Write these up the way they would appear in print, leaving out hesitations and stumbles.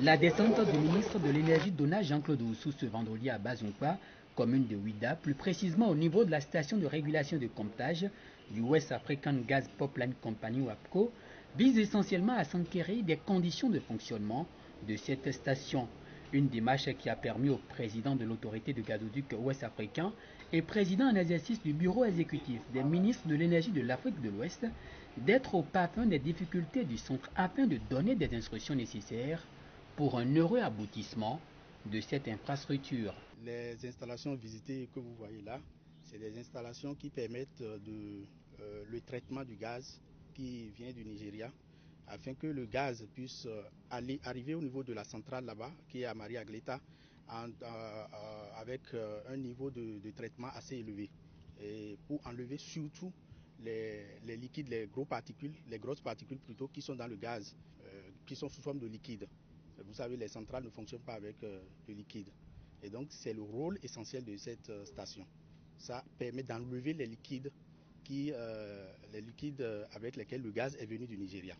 La descente du ministre de l'Énergie Donna Jean-Claude Oussou ce vendredi à Bazonkwa, commune de Ouida, plus précisément au niveau de la station de régulation de comptage du West African Gas Pipeline Company WAPCO, vise essentiellement à s'enquérir des conditions de fonctionnement de cette station. Une démarche qui a permis au président de l'autorité de gazoduc ouest africain et président en exercice du bureau exécutif des ministres de l'énergie de l'Afrique de l'Ouest d'être au parfum des difficultés du centre afin de donner des instructions nécessaires pour un heureux aboutissement de cette infrastructure. Les installations visitées que vous voyez là, c'est des installations qui permettent le traitement du gaz qui vient du Nigeria, afin que le gaz puisse arriver au niveau de la centrale là-bas, qui est à Maria Gleta, avec un niveau de traitement assez élevé. Et pour enlever surtout les liquides, les grosses particules plutôt, qui sont dans le gaz, qui sont sous forme de liquide. Vous savez, les centrales ne fonctionnent pas avec le liquide. Et donc, c'est le rôle essentiel de cette station. Ça permet d'enlever les liquides avec lesquels le gaz est venu du Nigeria.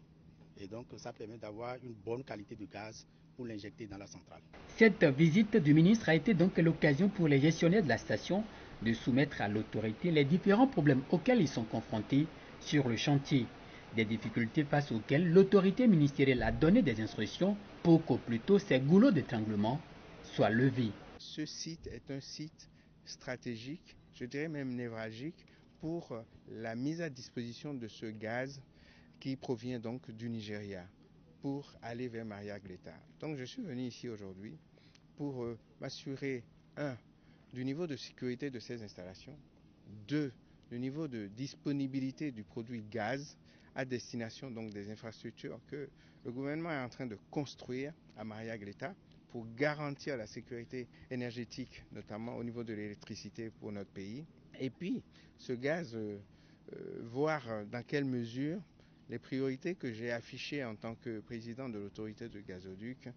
Et donc, ça permet d'avoir une bonne qualité de gaz pour l'injecter dans la centrale. Cette visite du ministre a été donc l'occasion pour les gestionnaires de la station de soumettre à l'autorité les différents problèmes auxquels ils sont confrontés sur le chantier. Des difficultés face auxquelles l'autorité ministérielle a donné des instructions pour qu'au plus tôt ces goulots d'étranglement soient levés. Ce site est un site stratégique, je dirais même névralgique, pour la mise à disposition de ce gaz qui provient donc du Nigeria pour aller vers Maria Gleta. Donc je suis venu ici aujourd'hui pour m'assurer, 1, du niveau de sécurité de ces installations, 2, du niveau de disponibilité du produit gaz à destination donc des infrastructures que le gouvernement est en train de construire à Maria Gleta pour garantir la sécurité énergétique, notamment au niveau de l'électricité pour notre pays. Et puis, ce gaz, voir dans quelle mesure les priorités que j'ai affichées en tant que président de l'autorité de gazoduc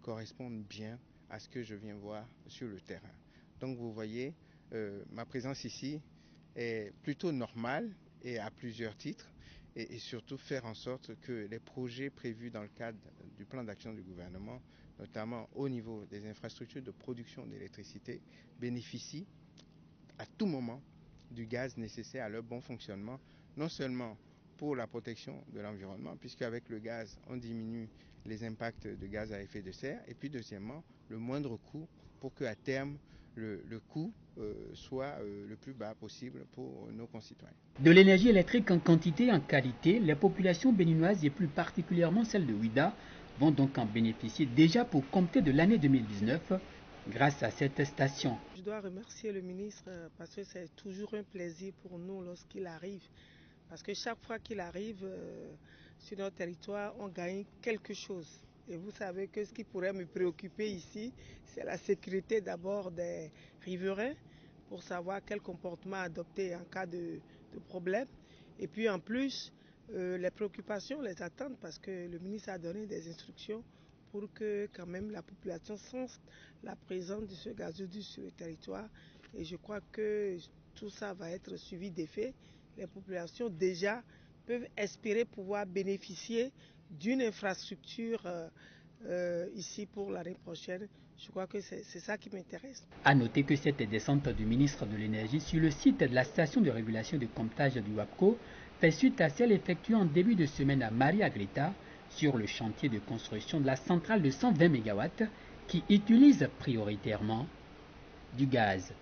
correspondent bien à ce que je viens voir sur le terrain. Donc vous voyez, ma présence ici est plutôt normale et à plusieurs titres, et surtout faire en sorte que les projets prévus dans le cadre du plan d'action du gouvernement, notamment au niveau des infrastructures de production d'électricité, bénéficient à tout moment du gaz nécessaire à leur bon fonctionnement, non seulement pour la protection de l'environnement, puisque avec le gaz, on diminue les impacts de gaz à effet de serre, et puis deuxièmement, le moindre coût pour qu'à terme, le coût soit le plus bas possible pour nos concitoyens. De l'énergie électrique en quantité et en qualité, les populations béninoises et plus particulièrement celles de Ouida vont donc en bénéficier déjà pour compter de l'année 2019 grâce à cette station. Je dois remercier le ministre parce que c'est toujours un plaisir pour nous lorsqu'il arrive. Parce que chaque fois qu'il arrive sur notre territoire, on gagne quelque chose. Et vous savez que ce qui pourrait me préoccuper ici, c'est la sécurité d'abord des riverains pour savoir quel comportement adopter en cas de problème. Et puis en plus, les préoccupations, les attentes, parce que le ministre a donné des instructions pour que quand même la population sente la présence de ce gazoduc sur le territoire. Et je crois que tout ça va être suivi d'effet. Les populations déjà peuvent espérer pouvoir bénéficier d'une infrastructure ici pour l'année prochaine. Je crois que c'est ça qui m'intéresse. A noter que cette descente du ministre de l'Énergie sur le site de la station de régulation de comptage du WAPCO fait suite à celle effectuée en début de semaine à Maria Gleta sur le chantier de construction de la centrale de 120 MW qui utilise prioritairement du gaz.